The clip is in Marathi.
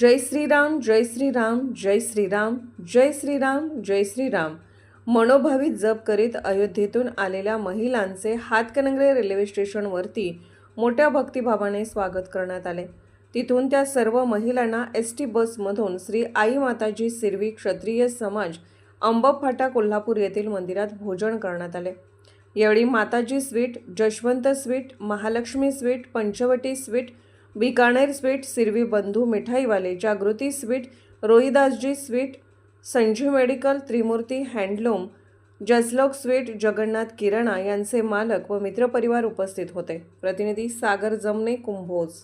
जय श्रीराम, जय श्रीराम, जय श्रीराम, जय श्रीराम, जय श्रीराम मनोभावित जप करीत अयोध्येतून आलेल्या महिलांचे हातकणंगले रेल्वे स्टेशनवरती मोठ्या भक्तिभावाने स्वागत करण्यात आले। तिथून त्या सर्व महिलांना एसटी बसमधून श्री आई माताजी सिरवी क्षत्रिय समाज अंबप फाटा कोल्हापूर येथील मंदिरात भोजन करण्यात आले। यावेळी Mataji sweet, Jashwant sweet, Mahalakshmi sweet, Panchavati sweet, Bikaner sweet, Sirvi बंधू मिठाईवाले, Jagruti sweet, Rohidasji sweet, Sanjeev medical, Trimurti handloom, Jaslok sweet, Jagannath किराणा यांचे मालक व मित्रपरिवार उपस्थित होते। प्रतिनिधी सागर जमने, कुंभोज।